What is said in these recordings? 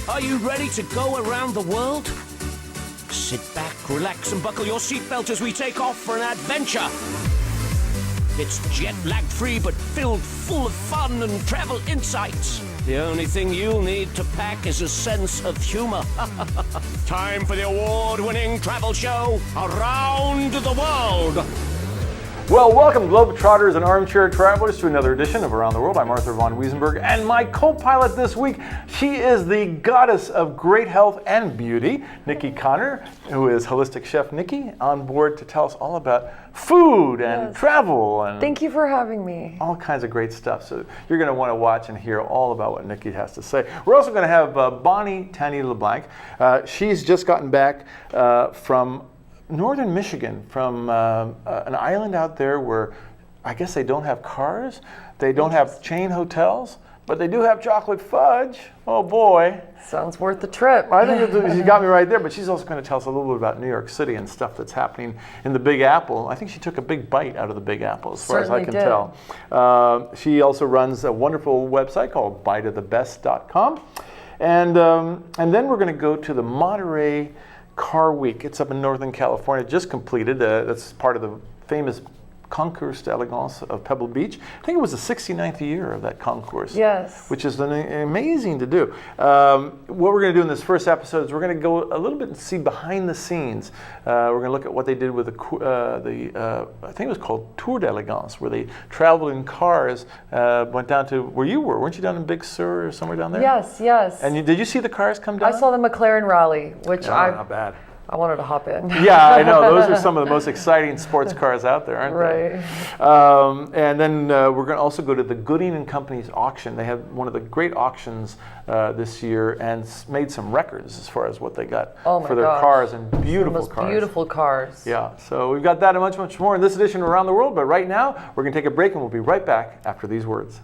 Are you ready to go around the world? Sit back, relax, and buckle your seatbelt as we take off for an adventure. It's jet-lag free but filled full of fun and travel insights. The only thing you'll need to pack is a sense of humor. Time for the award-winning travel show, Around the World. Well, welcome Globetrotters and armchair travelers to another edition of Around the World. I'm Arthur von Wiesenberger, and my co-pilot this week, she is the goddess of great health and beauty, Niki Connor, who is Holistic Chef Niki, on board to tell us all about food and travel. And thank you for having me. All kinds of great stuff. So you're going to want to watch and hear all about what Niki has to say. We're also going to have Tandy Leblang. She's just gotten back from northern Michigan, from an island out there where I guess they don't have cars, they don't have chain hotels, but they do have chocolate fudge. Oh boy. Sounds worth the trip. I think she got me right there, but she's also going to tell us a little bit about New York City and stuff that's happening in the Big Apple. I think she took a big bite out of the Big Apple, as far as I can tell. She also runs a wonderful website called biteofthebest.com. And then we're going to go to the Monterey Car Week. It's up in Northern California, just completed. That's part of the famous Concours d'Elegance of Pebble Beach. I think it was the 69th year of that concourse. Yes. Which is amazing to do. What we're going to do in this first episode is we're going to go a little bit and see behind the scenes. We're going to look at what they did with the I think it was called Tour d'Elegance, where they traveled in cars, went down to where you were. Weren't you down in Big Sur or somewhere down there? Yes, yes. And did you see the cars come down? I saw the McLaren rally, which not bad. I wanted to hop in. Yeah, I know. Those are some of the most exciting sports cars out there, aren't they? Right. And then we're going to also go to the Gooding & Company's auction. They had one of the great auctions this year and made some records as far as what they got for their cars, and beautiful cars. Beautiful cars. Yeah, so we've got that and much, much more in this edition of Around the World. But right now, we're going to take a break and we'll be right back after these words.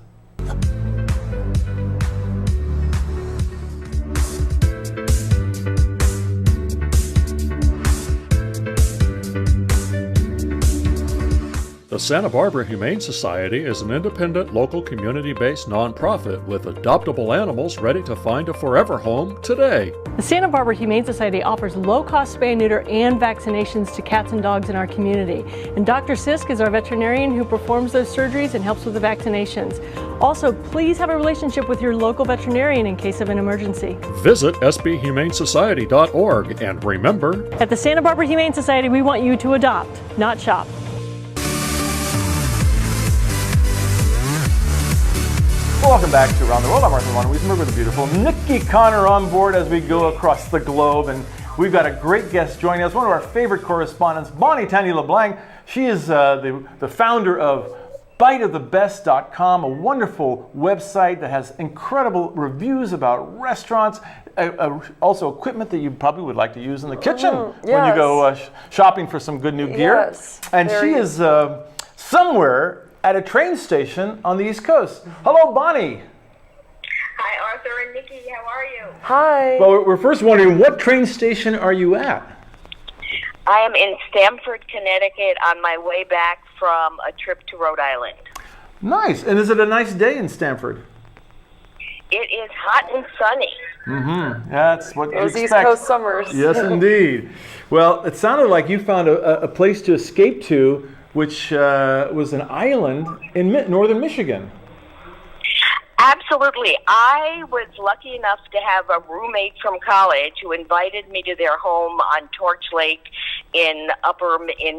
The Santa Barbara Humane Society is an independent, local, community-based nonprofit with adoptable animals ready to find a forever home today. The Santa Barbara Humane Society offers low-cost spay, neuter, and vaccinations to cats and dogs in our community. And Dr. Sisk is our veterinarian who performs those surgeries and helps with the vaccinations. Also, please have a relationship with your local veterinarian in case of an emergency. Visit sbhumanesociety.org, and remember, at the Santa Barbara Humane Society, we want you to adopt, not shop. Welcome back to Around the World. I'm Arthur von Wiesenberger with the beautiful Niki Connor on board as we go across the globe. And we've got a great guest joining us, one of our favorite correspondents, Tandy Leblang. She is the founder of biteofthebest.com, a wonderful website that has incredible reviews about restaurants, also equipment that you probably would like to use in the kitchen when you go shopping for some good new gear. Yes, and she is somewhere at a train station on the East Coast. Hello, Bonnie. Hi, Arthur and Niki. How are you? Hi. Well, we're first wondering, what train station are you at? I am in Stamford, Connecticut, on my way back from a trip to Rhode Island. Nice. And is it a nice day in Stamford? It is hot and sunny. Mm-hmm. That's what you Those expect. East Coast summers. Yes, indeed. Well, it sounded like you found a place to escape to, which was an island in northern Michigan. Absolutely. I was lucky enough to have a roommate from college who invited me to their home on Torch Lake in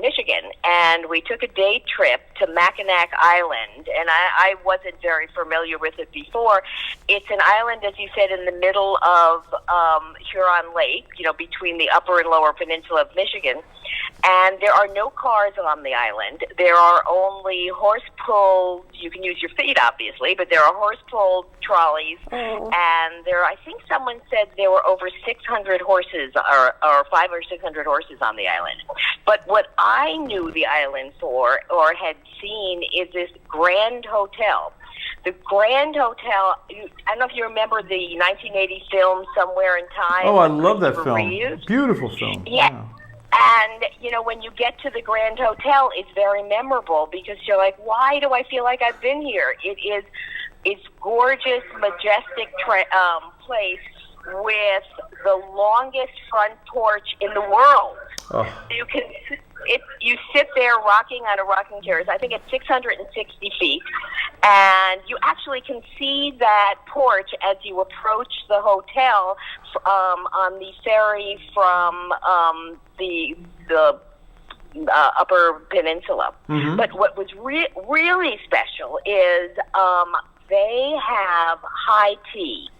Michigan. And we took a day trip to Mackinac Island. And I wasn't very familiar with it before. It's an island, as you said, in the middle of Huron Lake, between the upper and lower peninsula of Michigan. And there are no cars on the island. There are only horse-pulled, you can use your feet, obviously, but there are horse-pulled trolleys. Oh. And I think someone said there were over 600 horses, or 500 or 600 horses on the island. But what I knew the island for, or had seen, is this Grand Hotel. The Grand Hotel, I don't know if you remember the 1980 film Somewhere in Time. Oh, I love that film. Beautiful film. Yeah. And, you know, when you get to the Grand Hotel, it's very memorable because you're like, why do I feel like I've been here? It's gorgeous, majestic place with the longest front porch in the world. Oh. You sit there rocking on a rocking chair. I think it's 660 feet, and you actually can see that porch as you approach the hotel on the ferry from the Upper Peninsula. Mm-hmm. But what was really special is they have high tea.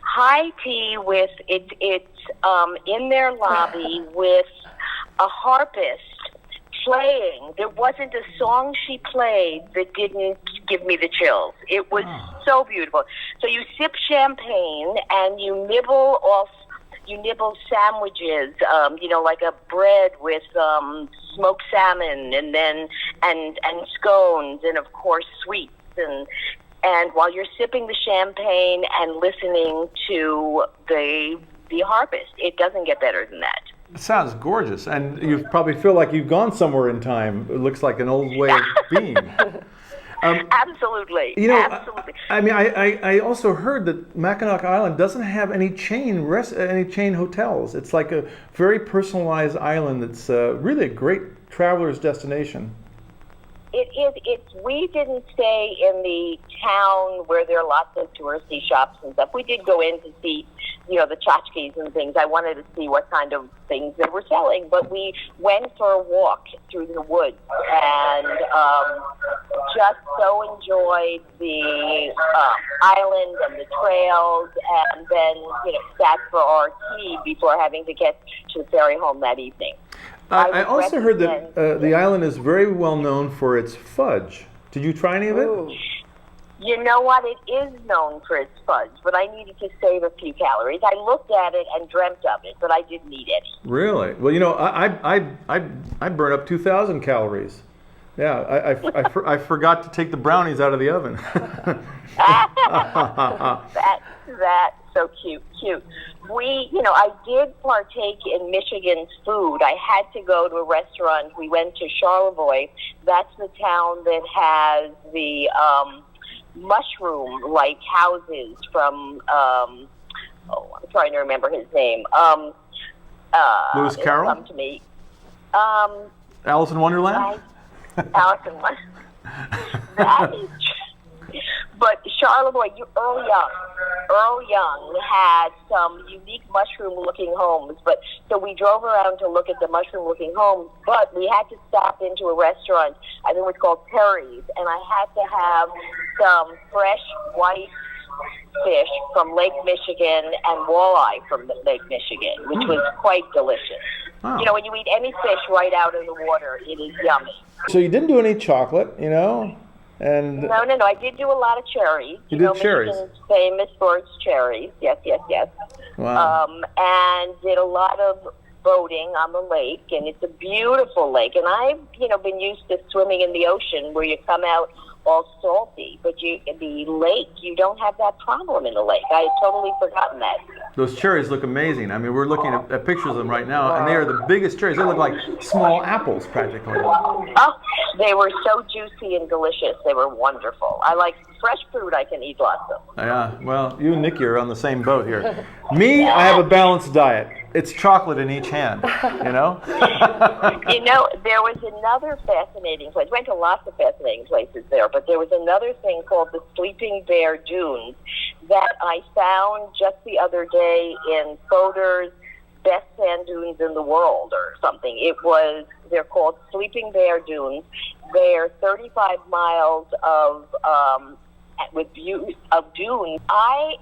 High tea with it's in their lobby with a harpist playing. There wasn't a song she played that didn't give me the chills. It was so beautiful. So you sip champagne and you nibble sandwiches, you know, like a bread with smoked salmon and scones and of course sweets and while you're sipping the champagne and listening to the harpist, it doesn't get better than that. It sounds gorgeous, and you probably feel like you've gone somewhere in time. It looks like an old way of being. Absolutely. You know, absolutely. I also heard that Mackinac Island doesn't have any chain hotels. It's like a very personalized island that's really a great traveler's destination. It is. We didn't stay in the town where there are lots of touristy shops and stuff. We did go in to see, you know, the tchotchkes and things. I wanted to see what kind of things they were selling. But we went for a walk through the woods and just so enjoyed the island and the trails, and then, you know, sat for our tea before having to get to the ferry home that evening. I also heard that the island is very well known for its fudge. Did you try any of it? Ooh. You know what? It is known for its fudge, but I needed to save a few calories. I looked at it and dreamt of it, but I didn't eat any. Really? Well, you know, I burn up 2,000 calories. Yeah, I forgot to take the brownies out of the oven. That's so cute. I did partake in Michigan's food. I had to go to a restaurant. We went to Charlevoix. That's the town that has the mushroom-like houses from, I'm trying to remember his name. Lewis Carroll? Come to me. Alice in Wonderland? Alice in Wonderland. That is true. But Charlevoix, Earl Young had some unique mushroom-looking homes. But so we drove around to look at the mushroom-looking homes, but we had to stop into a restaurant. I think it was called Terry's, and I had to have some fresh white fish from Lake Michigan and walleye from Lake Michigan, which was quite delicious. Wow. You know, when you eat any fish right out of the water, it is yummy. So you didn't do any chocolate, you know? And No. I did do a lot of cherries. You did cherries? Michigan's famous for its cherries. Yes. Wow. And did a lot of boating on the lake, and it's a beautiful lake. And I've, been used to swimming in the ocean where you come out all salty, but the lake, you don't have that problem in the lake. I had totally forgotten that. Those cherries look amazing. I mean, we're looking at pictures of them right now, and they are the biggest cherries. They look like small apples, practically. Oh, they were so juicy and delicious. They were wonderful. I like fresh fruit. I can eat lots of. Yeah, well, you and Niki are on the same boat here. Me, I have a balanced diet. It's chocolate in each hand, you know? There was another fascinating place. Went to lots of fascinating places there, but there was another thing called the Sleeping Bear Dunes that I found just the other day in Fodor's Best Sand Dunes in the World or something. They're called Sleeping Bear Dunes. They're 35 miles of with views of dunes.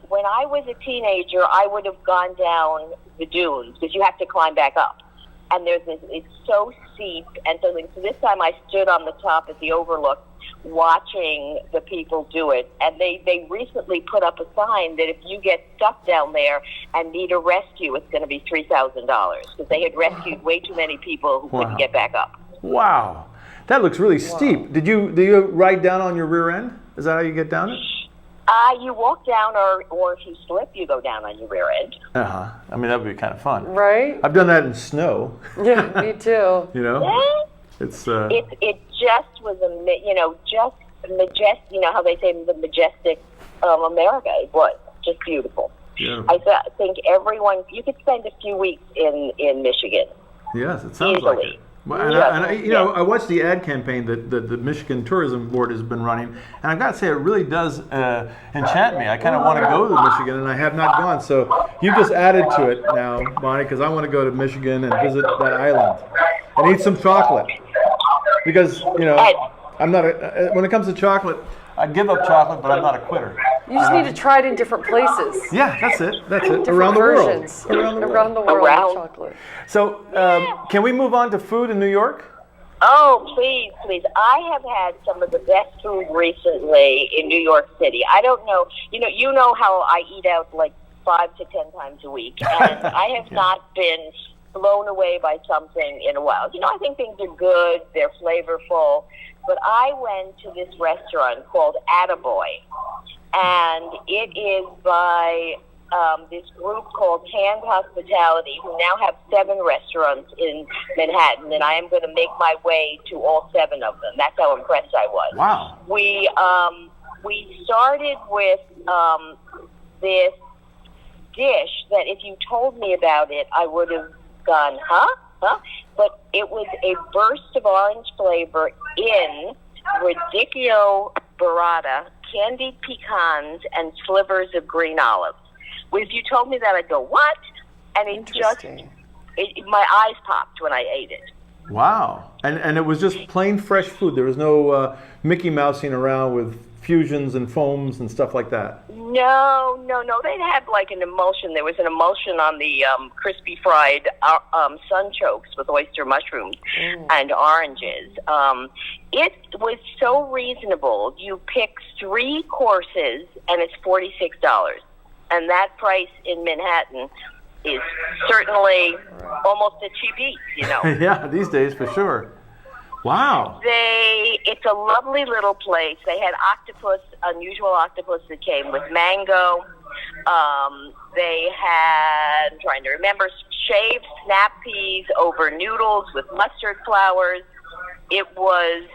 When I was a teenager, I would have gone down the dunes because you have to climb back up. And it's so steep and something. So this time I stood on the top at the overlook watching the people do it. And they recently put up a sign that if you get stuck down there and need a rescue, it's going to be $3,000 because they had rescued way too many people who couldn't get back up. Wow. That looks really steep. Do you ride down on your rear end? Is that how you get down it? You walk down, or if you slip, you go down on your rear end. I mean, that would be kind of fun. Right? I've done that in snow. Yeah, me too. You know, Yeah. it's It just was just majestic. You know how they say the majestic America. It was just beautiful. yeah. I think everyone. You could spend a few weeks in Michigan. Yes, it sounds like Easily. it. And I watched the ad campaign that the Michigan Tourism Board has been running, and I've got to say, it really does enchant me. I kind of want to go to Michigan, and I have not gone. So you just added to it now, Bonnie, because I want to go to Michigan and visit that island and eat some chocolate. Because, I'm not when it comes to chocolate, I give up chocolate, but I'm not a quitter. You just need to try it in different places. Yeah, that's it. Different Around the world. versions. Around the world. Around the world Around- with chocolate. So, can we move on to food in New York? Oh, please, please. I have had some of the best food recently in New York City. I don't know. You know how I eat out like 5 to 10 times a week, and I have not been blown away by something in a while. I think things are good. They're flavorful. But I went to this restaurant called Attaboy, and it is by this group called Hand Hospitality, who now have 7 restaurants in Manhattan, and I am going to make my way to all 7 of them. That's how impressed I was. Wow. We started with this dish that if you told me about it, I would have gone, huh? But it was a burst of orange flavor in radicchio burrata, candied pecans, and slivers of green olives. If you told me that, I'd go, what? And it just, my eyes popped when I ate it. Wow. And it was just plain fresh food. There was no Mickey Mousing around with fusions and foams and stuff like that. No. They had like an emulsion. There was an emulsion on the crispy fried sunchokes with oyster mushrooms and oranges. It was so reasonable. You pick 3 courses and it's $46. And that price in Manhattan is certainly almost a cheap eat, Yeah, these days for sure. Wow. It's a lovely little place. They had unusual octopus that came with mango. They had, I'm trying to remember, shaved snap peas over noodles with mustard flowers. It was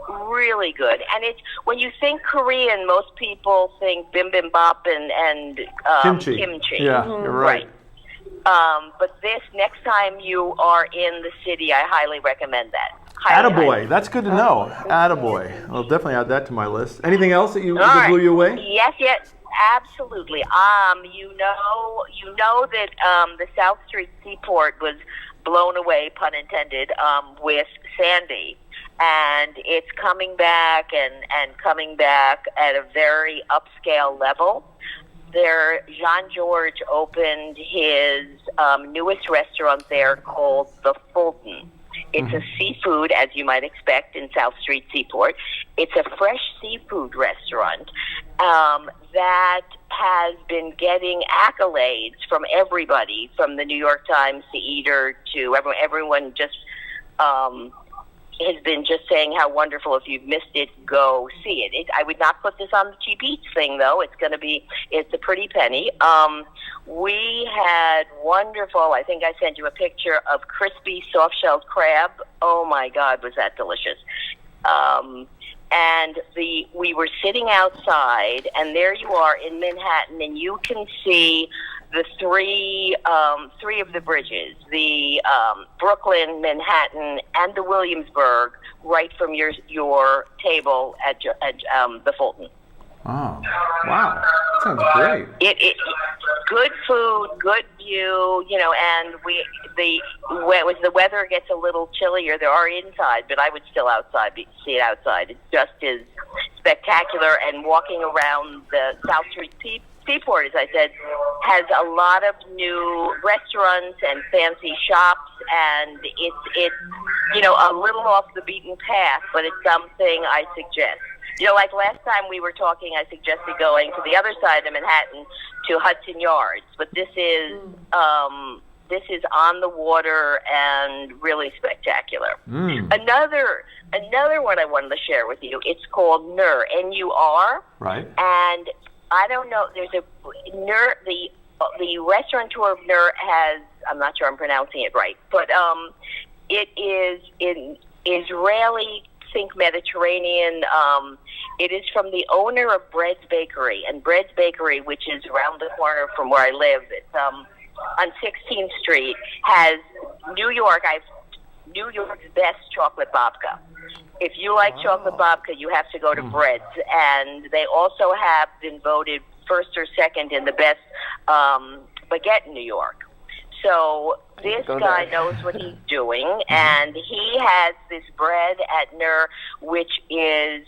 really good. And when you think Korean, most people think bibimbap and kimchi. Yeah, you're right. But this, next time you are in the city, I highly recommend that. Attaboy. That's good to know. Attaboy. I'll definitely add that to my list. Anything else that that blew you away? Yes, absolutely. You know that the South Street Seaport was blown away, pun intended, with Sandy. And it's coming back and coming back at a very upscale level. Jean-Georges opened his newest restaurant there called The Fulton. It's a seafood, as you might expect, in South Street Seaport. It's a fresh seafood restaurant that has been getting accolades from everybody, from the New York Times to Eater to everyone just has been just saying how wonderful. If you've missed it, go see it. I would not put this on the cheap eats thing, though. It's a pretty penny. We had wonderful, I think I sent you a picture of crispy soft-shelled crab. Oh my God, was that delicious. And we were sitting outside, and there you are in Manhattan, and you can see the three of the bridges, the Brooklyn, Manhattan, and the Williamsburg, right from your table at the Fulton. Oh, wow. That sounds great. It good food, good view, and the weather gets a little chillier. There are inside, but I would still see it outside. It just is spectacular, and walking around the South Street Seaport, as I said, has a lot of new restaurants and fancy shops, and it's a little off the beaten path, but it's something I suggest. Like last time we were talking, I suggested going to the other side of Manhattan to Hudson Yards, but this is on the water and really spectacular. Another one I wanted to share with you. It's called Nur, N-U-R. Right. And I don't know. There's a Nur. The restaurateur of Nur has. I'm not sure I'm pronouncing it right, but it is in Israeli. Think Mediterranean. It is from the owner of Bread's Bakery, and Bread's Bakery, which is around the corner from where I live, it's on 16th Street, has New York's best chocolate babka. If you like chocolate babka, you have to go to Bread's, and they also have been voted first or second in the best baguette in New York. So this guy knows what he's doing, and he has this bread at Nur, which is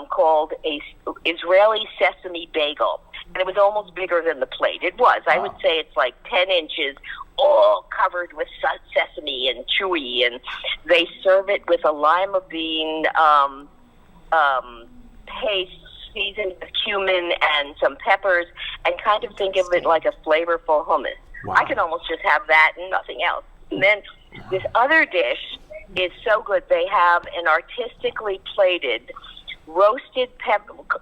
called a Israeli sesame bagel. And it was almost bigger than the plate. It was. I would say it's like 10 inches, all covered with sesame and chewy. And they serve it with a lima bean paste seasoned with cumin and some peppers, and kind of think of it like a flavorful hummus. Wow. I can almost just have that and nothing else. And then this other dish is so good. They have an artistically plated roasted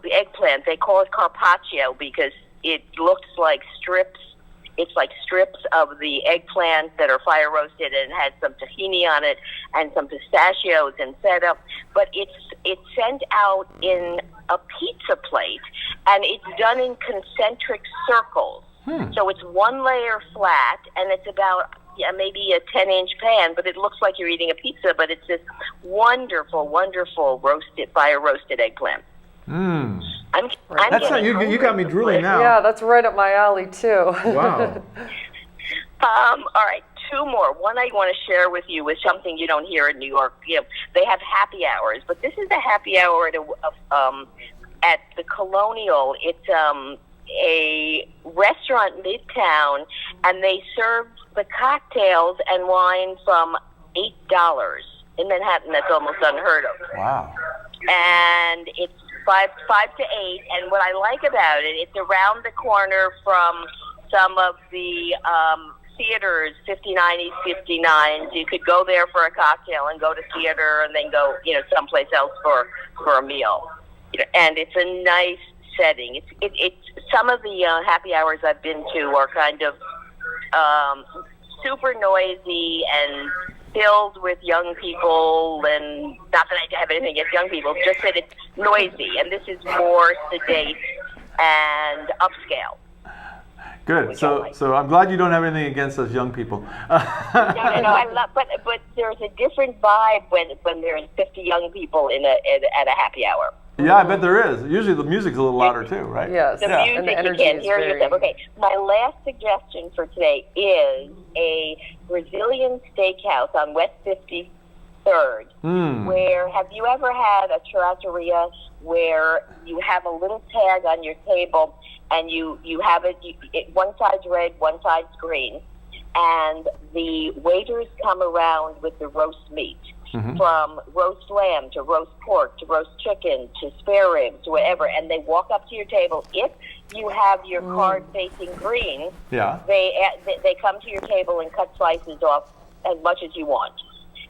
eggplant. They call it carpaccio because it looks like strips. It's like strips of the eggplant that are fire roasted, and has some tahini on it and some pistachios and feta. But it's sent out in a pizza plate, and it's done in concentric circles. So it's one layer flat, and it's about maybe a 10-inch pan, but it looks like you're eating a pizza, but it's this wonderful, wonderful fire roasted eggplant. You got me drooling now. Yeah, that's right up my alley too. Wow. All right, two more. One I want to share with you is something you don't hear in New York. They have happy hours, but this is a happy hour at the Colonial. It's a restaurant midtown, and they serve the cocktails and wine from $8 in Manhattan. That's almost unheard of. Wow. And it's five to eight. And what I like about it, it's around the corner from some of the theaters, 59 East 59. So you could go there for a cocktail and go to theater, and then go, someplace else for a meal. And it's a nice setting. It's some of the happy hours I've been to are kind of super noisy and filled with young people, and not that I have anything against young people, just that it's noisy, and this is more sedate and upscale. Good. So I'm glad you don't have anything against us young people. No. I love, but there's a different vibe when there's 50 young people at a happy hour. Yeah, I bet there is. Usually the music's a little louder too, right? Yes. The music, you can't hear yourself. Okay, my last suggestion for today is a Brazilian steakhouse on West 53rd. Where, have you ever had a churrascaria where you have a little tag on your table, and you have it, one side's red, one side's green, and the waiters come around with the roast meat. From roast lamb to roast pork to roast chicken to spare ribs to whatever, and they walk up to your table. If you have your card facing green, they come to your table and cut slices off as much as you want,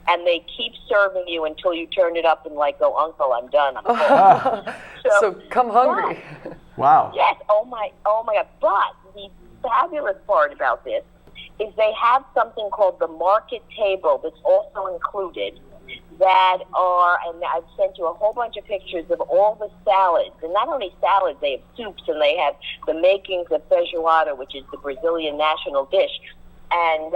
and they keep serving you until you turn it up and go, Uncle, I'm done. I'm full. So come hungry. Wow. Yes. Oh my God. But the fabulous part about this is they have something called the market table that's also included, that are, and I've sent you a whole bunch of pictures of all the salads, and not only salads, they have soups, and they have the makings of feijoada, which is the Brazilian national dish, and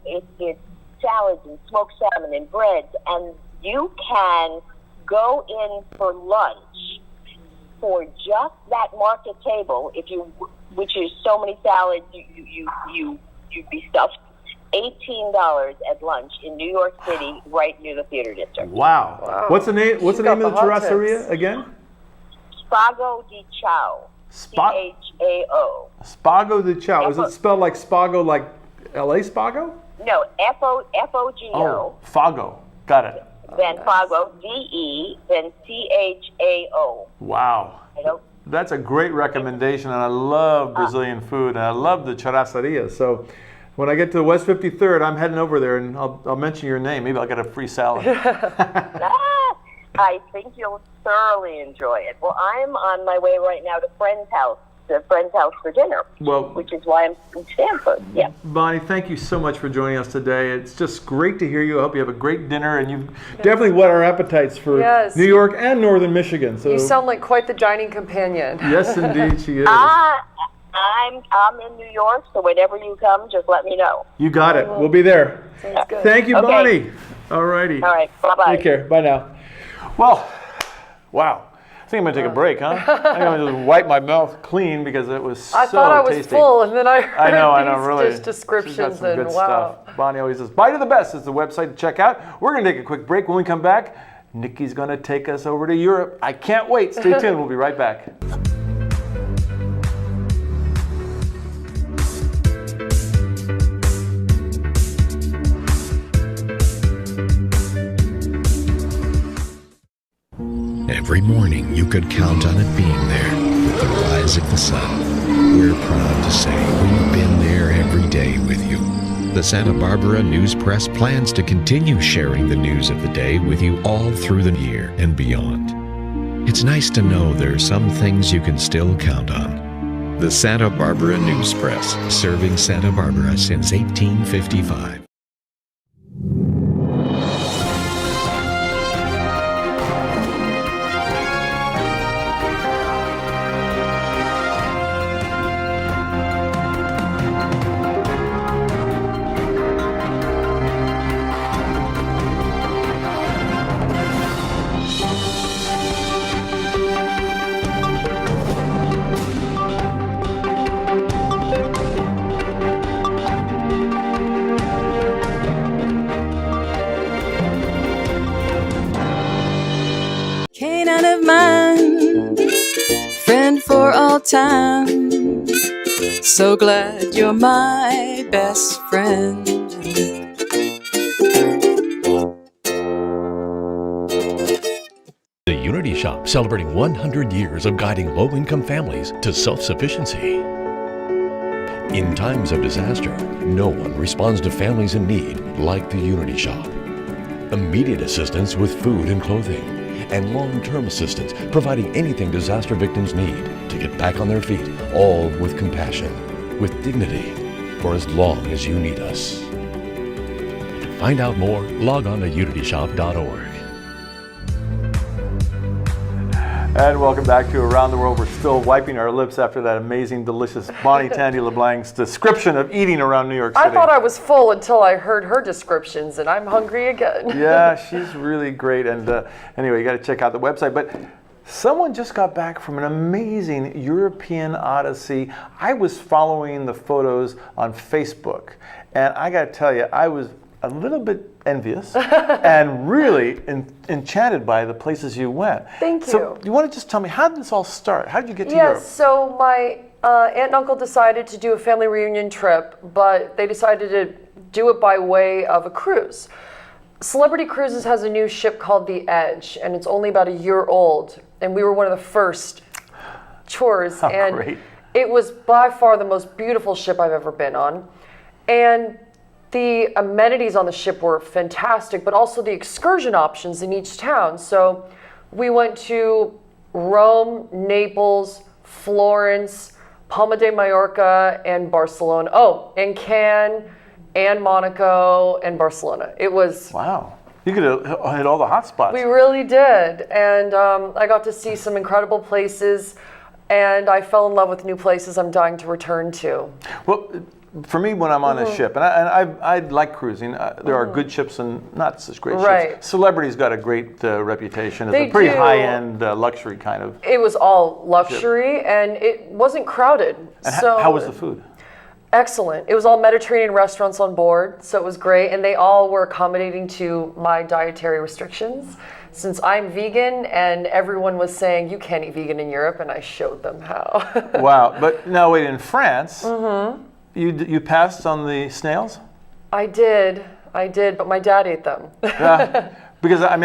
it's salads and smoked salmon and breads, and you can go in for lunch for just that market table, which is so many salads, you'd be stuffed. $18 at lunch in New York City, right near the theater district. Wow. What's the name? What's the name of the churrascaria again? Spago de Chao. Chao. Spago de Chao. Is it spelled like Spago, like L.A. Spago? No, F-O-G-O. Oh, Fago. Got it. Then Fago, D-E, then C-H-A-O. Wow. That's a great recommendation, and I love Brazilian food, and I love the churrascaria. So when I get to West 53rd, I'm heading over there, and I'll mention your name. Maybe I'll get a free salad. I think you'll thoroughly enjoy it. Well, I'm on my way right now to a friend's house for dinner, which is why I'm in Stanford. Yeah. Bonnie, thank you so much for joining us today. It's just great to hear you. I hope you have a great dinner, and you've definitely whet our appetites for New York and northern Michigan. So you sound like quite the dining companion. Yes, indeed, she is. I'm in New York, so whenever you come, just let me know. You got it. We'll be there. Sounds good. Thank you, Okay. Bonnie. All righty. All right. Bye-bye. Take care. Bye now. Well, wow. I think I'm going to take a break, huh? I'm going to just wipe my mouth clean because it was so tasty. I thought I was full, and then I heard really. these descriptions, She's got some and good wow. stuff. Bonnie always says, Bite of the Best is the website to check out. We're going to take a quick break. When we come back, Niki's going to take us over to Europe. I can't wait. Stay tuned. We'll be right back. Every morning you could count on it being there with the rise of the sun. We're proud to say we've been there every day with you. The Santa Barbara News Press plans to continue sharing the news of the day with you all through the year and beyond. It's nice to know there are some things you can still count on. The Santa Barbara News Press, serving Santa Barbara since 1855. Canine of mine, friend for all time. So glad you're my best friend. The Unity Shop, celebrating 100 years of guiding low-income families to self-sufficiency. In times of disaster, no one responds to families in need like the Unity Shop. Immediate assistance with food and clothing, and long-term assistance providing anything disaster victims need to get back on their feet, all with compassion, with dignity, for as long as you need us. To find out more, log on to unityshop.org. And welcome back to Around the World. We're still wiping our lips after that amazing, delicious Bonnie Tandy Leblang's description of eating around New York City. I thought I was full until I heard her descriptions, and I'm hungry again. Yeah, she's really great. And anyway, you got to check out the website. But someone just got back from an amazing European odyssey. I was following the photos on Facebook, and I got to tell you, I was a little bit envious and really enchanted by the places you went. Thank you. So you want to just tell me, how did this all start? How did you get to Yes, Europe? so my aunt and uncle decided to do a family reunion trip, but they decided to do it by way of a cruise. Celebrity Cruises has a new ship called the Edge, and it's only about a year old, and we were one of the first tours. Oh, and great. It was by far the most beautiful ship I've ever been on. And the amenities on the ship were fantastic, but also the excursion options in each town. So we went to Rome, Naples, Florence, Palma de Mallorca, and Barcelona. Oh, and Cannes, and Monaco, and Barcelona. It was... Wow. You could have hit all the hot spots. We really did. And I got to see some incredible places, and I fell in love with new places I'm dying to return to. Well, for me, when I'm on a ship, and I like cruising, there are good ships and not such great ships. Celebrity's got a great reputation. It's a pretty high-end luxury kind of. It was all luxury, and it wasn't crowded. And so how was the food? Excellent. It was all Mediterranean restaurants on board, so it was great, and they all were accommodating to my dietary restrictions. Since I'm vegan, and everyone was saying, you can't eat vegan in Europe, and I showed them how. Wow. But now wait, in France, you passed on the snails? I did, but my dad ate them. Yeah. Because I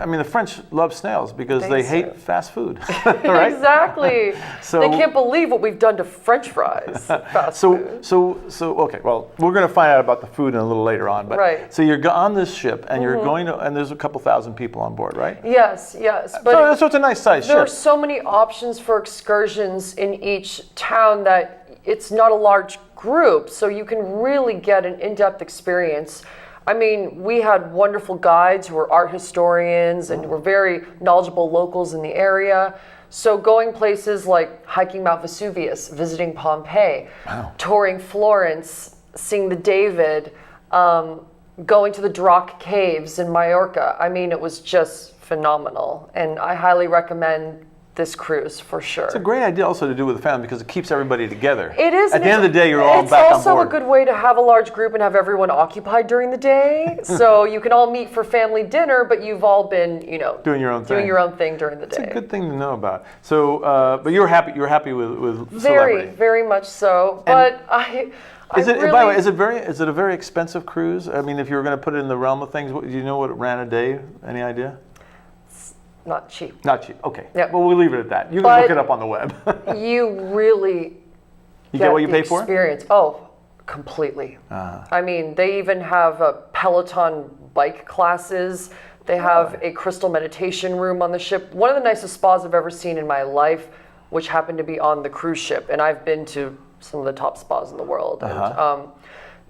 mean, the French love snails because they hate fast food, right? Exactly. So they can't believe what we've done to French fries. Fast food. So okay. Well, we're going to find out about the food in a little later on. But right. So you're on this ship and you're going to, and there's a couple thousand people on board, right? Yes. But so it's a nice size ship. There are so many options for excursions in each town that it's not a large group, so you can really get an in-depth experience. I mean, we had wonderful guides who were art historians and were very knowledgeable locals in the area. So going places like hiking Mount Vesuvius, visiting Pompeii, touring Florence, seeing the David, going to the Drac Caves in Mallorca. I mean, it was just phenomenal. And I highly recommend this cruise for sure. It's a great idea also to do with the family because it keeps everybody together. It is. At the end of the day, you're all back on board. It's also a good way to have a large group and have everyone occupied during the day. So you can all meet for family dinner, but you've all been, doing your own thing during the day. It's a good thing to know about. So, but you're happy with Very, very much so. But by the way, is it a very expensive cruise? I mean, if you were going to put it in the realm of things, do you know what it ran a day? Any idea? Not cheap. Not cheap. Okay. Yep. Well, we'll leave it at that. You can look it up on the web. You really get what you pay for? Experience. Oh, completely. I mean, they even have Peloton bike classes. They have a crystal meditation room on the ship. One of the nicest spas I've ever seen in my life, which happened to be on the cruise ship. And I've been to some of the top spas in the world. And,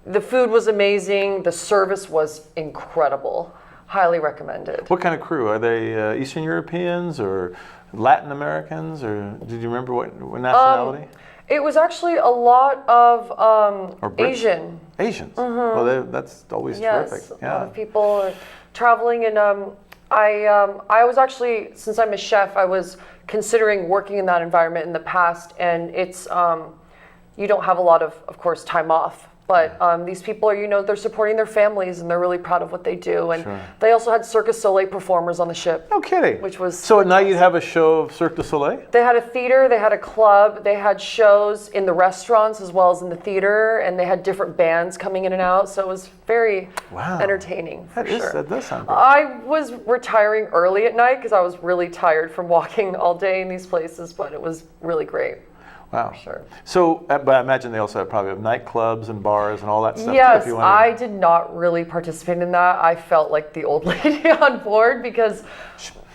the food was amazing. The service was incredible. Highly recommended. What kind of crew? Are they Eastern Europeans or Latin Americans, or did you remember what nationality? It was actually a lot of Asian. Asians. Well, that's always terrific. Yeah, a lot of people traveling, and I was actually, since I'm a chef, I was considering working in that environment in the past, and it's you don't have a lot of course, time off. But these people are, they're supporting their families and they're really proud of what they do. And they also had Cirque du Soleil performers on the ship. No kidding. Which was so at night you'd have a show of Cirque du Soleil? They had a theater, they had a club, they had shows in the restaurants as well as in the theater, and they had different bands coming in and out. So it was very entertaining. That does sound good. I was retiring early at night because I was really tired from walking all day in these places, but it was really great. Wow. Sure. So, but I imagine they also probably have nightclubs and bars and all that stuff. Yes, too, I did not really participate in that. I felt like the old lady on board because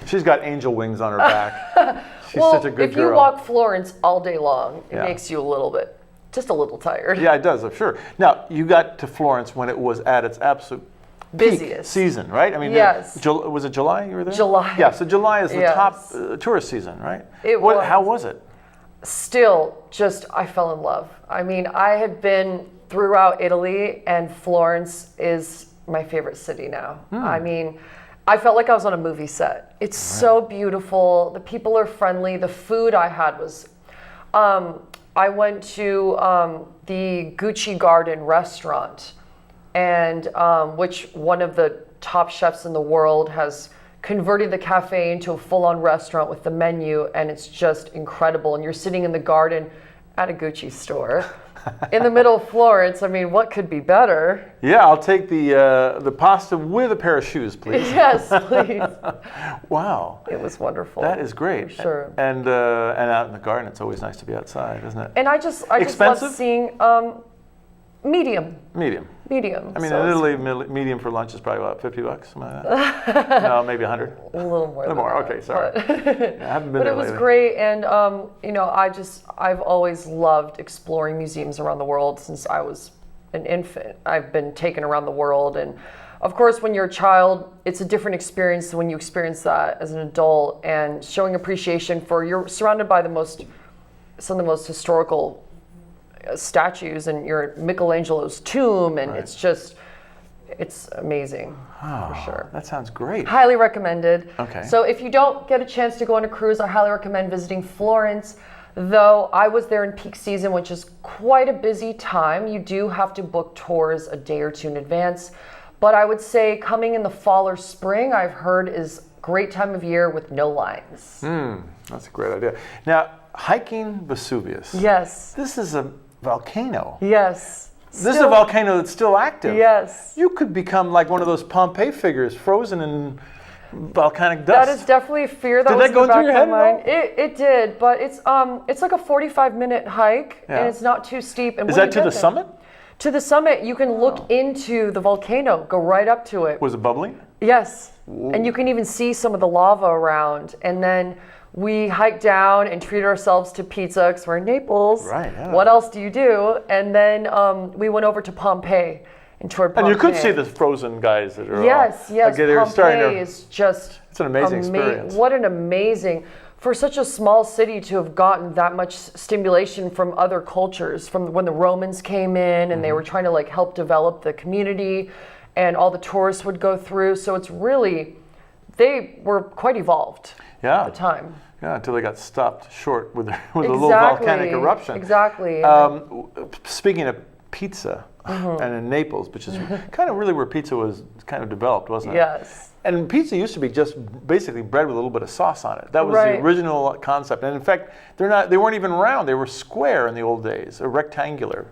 she's got angel wings on her back. She's such a good girl. If you walk Florence all day long, it makes you just a little tired. Yeah, it does, I'm sure. Now, you got to Florence when it was at its absolute busiest season, right? I mean, yes. Was it July you were there? July. Yeah, so July is the top tourist season, right? How was it? Still, I fell in love. I mean, I had been throughout Italy, and Florence is my favorite city now. I mean, I felt like I was on a movie set. It's so beautiful. The people are friendly. The food I had was, I went to the Gucci Garden restaurant, and which one of the top chefs in the world has converted the cafe into a full-on restaurant with the menu, and it's just incredible. And you're sitting in the garden at a Gucci store in the middle of Florence. I mean, what could be better? Yeah, I'll take the pasta with a pair of shoes, please. Yes, please. Wow. It was wonderful. That is great. For sure. And out in the garden, it's always nice to be outside, isn't it? And I just love seeing medium. I mean, in Italy, medium for lunch is probably about $50, something like that. No, maybe 100. A little more. Okay, sorry. I haven't been but there it was lately. great, and I've always loved exploring museums around the world since I was an infant. I've been taken around the world, and of course, when you're a child, it's a different experience than when you experience that as an adult. And showing appreciation for you're surrounded by some of the most historical statues, and you're at Michelangelo's tomb, and it's amazing for sure. That sounds great. Highly recommended. Okay. So if you don't get a chance to go on a cruise, I highly recommend visiting Florence. Though I was there in peak season, which is quite a busy time. You do have to book tours a day or two in advance. But I would say coming in the fall or spring, I've heard, is a great time of year with no lines. That's a great idea. Now, hiking Vesuvius. Yes. This is a volcano. Yes. This is a volcano that's still active. Yes. You could become like one of those Pompeii figures, frozen in volcanic dust. That is definitely a fear that Did was that go in the through your back of my head mind. It did, but it's like a 45-minute hike, and it's not too steep. And is when that you to the get there- summit? To the summit, you can look into the volcano, go right up to it. Was it bubbling? Yes, and you can even see some of the lava around. And then we hiked down and treated ourselves to pizza because we're in Naples. Right, yeah. What else do you do? And then we went over to Pompeii and toured Pompeii. And you could see the frozen guys that are Yes. Pompeii is just it's an amazing experience. What an amazing, for such a small city to have gotten that much stimulation from other cultures, from when the Romans came in and they were trying to like help develop the community, and all the tourists would go through. So it's really, they were quite evolved at the time. Yeah, until they got stopped short with a little volcanic eruption. Exactly. Speaking of pizza, and in Naples, which is kind of really where pizza was kind of developed, wasn't it? Yes. And pizza used to be just basically bread with a little bit of sauce on it. That was the original concept. And in fact, they weren't even round. They were square in the old days, or rectangular.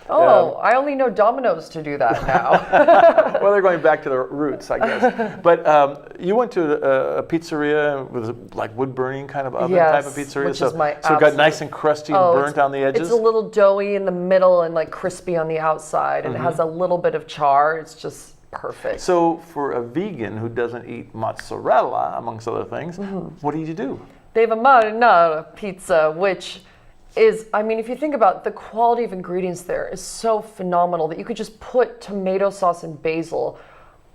Oh, I only know Domino's to do that now. Well, they're going back to their roots, I guess. But you went to a pizzeria with like wood burning kind of oven type of pizzeria. Which is my so it got nice and crusty and burnt on the edges. It's a little doughy in the middle and like crispy on the outside, and it has a little bit of char. It's just perfect. So for a vegan who doesn't eat mozzarella, amongst other things, what do you do? They have a marinara pizza, which is, I mean, if you think about it, the quality of ingredients there is so phenomenal that you could just put tomato sauce and basil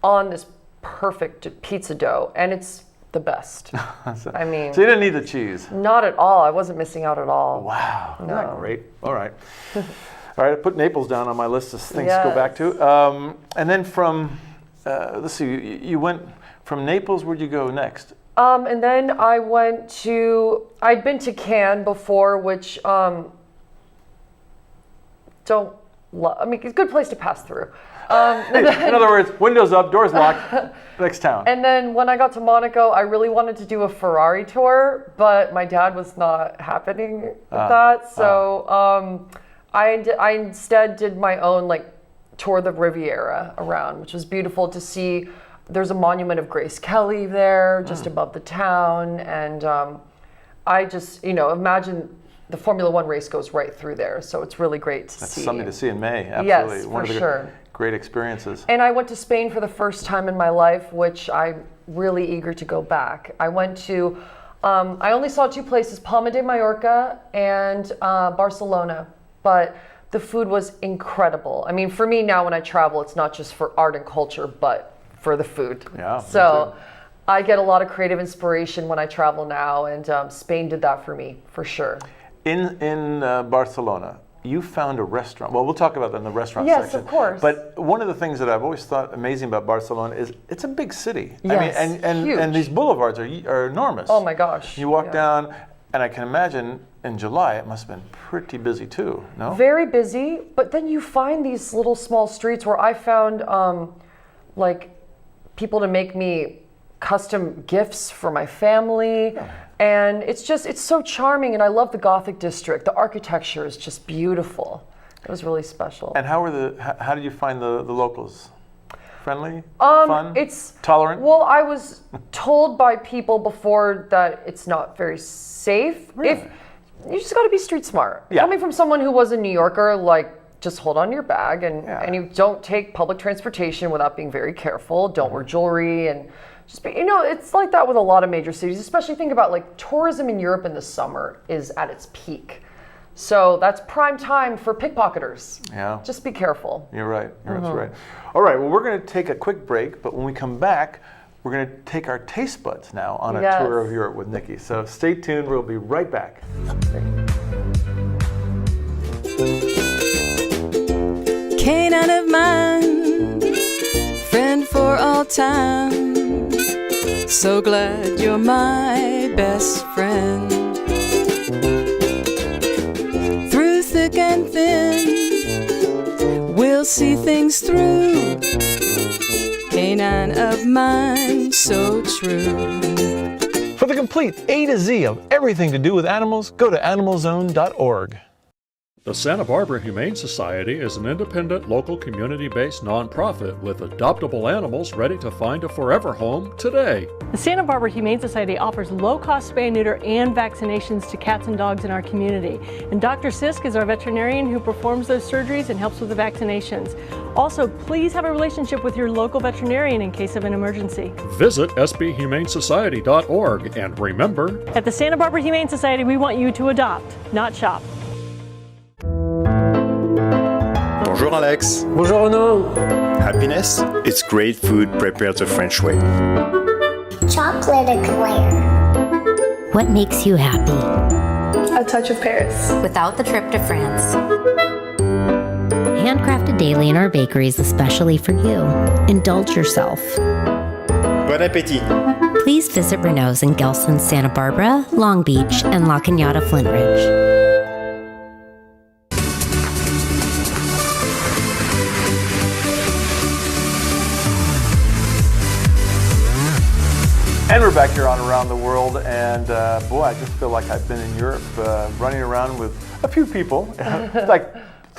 on this perfect pizza dough, and it's the best. I mean, so you didn't need the cheese? Not at all. I wasn't missing out at all. Wow, isn't that great? All right. All right, I put Naples down on my list of things to go back to. And then from, let's see, you went from Naples, where'd you go next? And then I went to, I'd been to Cannes before, which I mean, it's a good place to pass through. In other words, windows up, doors locked, next town. And then when I got to Monaco, I really wanted to do a Ferrari tour, but my dad was not happening with that. So I instead did my own like tour of the Riviera around, which was beautiful to see. There's a monument of Grace Kelly there, just above the town, and I just, imagine the Formula One race goes right through there, so it's really great to see. That's something to see in May, absolutely. Yes, One for of the sure. Great experiences. And I went to Spain for the first time in my life, which I'm really eager to go back. I went to, I only saw two places, Palma de Mallorca and Barcelona, but the food was incredible. I mean, for me now when I travel, it's not just for art and culture, but for the food. Yeah. So I get a lot of creative inspiration when I travel now, and Spain did that for me, for sure. In Barcelona, you found a restaurant. Well, we'll talk about that in the restaurant section. Yes, of course. But one of the things that I've always thought amazing about Barcelona is it's a big city. Yes, I mean, huge. and these boulevards are enormous. Oh my gosh. You walk down, and I can imagine in July it must have been pretty busy too, no? Very busy, but then you find these little small streets where I found like people to make me custom gifts for my family. And it's so charming, and I love the Gothic district. The architecture is just beautiful. It was really special. And how did you find the locals? Friendly? Fun? It's tolerant? Well, I was told by people before that it's not very safe. Really? You just got to be street smart. Yeah. Coming from someone who was a New Yorker, like, just hold on to your bag and you don't take public transportation without being very careful. Don't wear jewelry, and just be, it's like that with a lot of major cities, especially think about like tourism in Europe in the summer is at its peak. So that's prime time for pickpocketers. Yeah. Just be careful. You're right. That's right. All right, well, we're going to take a quick break, but when we come back, we're going to take our taste buds now on a tour of Europe with Niki. So stay tuned. We'll be right back. Canine of mine, friend for all time. So glad you're my best friend. Through thick and thin, we'll see things through. Canine of mine, so true. For the complete A to Z of everything to do with animals, go to animalzone.org. The Santa Barbara Humane Society is an independent, local, community-based nonprofit with adoptable animals ready to find a forever home today. The Santa Barbara Humane Society offers low-cost spay, neuter, and vaccinations to cats and dogs in our community. And Dr. Sisk is our veterinarian who performs those surgeries and helps with the vaccinations. Also, please have a relationship with your local veterinarian in case of an emergency. Visit sbhumanesociety.org and remember, at the Santa Barbara Humane Society, we want you to adopt, not shop. Bonjour Alex. Bonjour Renaud. Happiness? It's great food prepared the French way. Chocolate eclair. What makes you happy? A touch of Paris. Without the trip to France. Handcrafted daily in our bakeries especially for you. Indulge yourself. Bon appétit. Please visit Renaud's in Gelston, Santa Barbara, Long Beach, and La Cañada, Flint Ridge. And we're back here on Around the World, and boy, I just feel like I've been in Europe, running around with a few people. It's like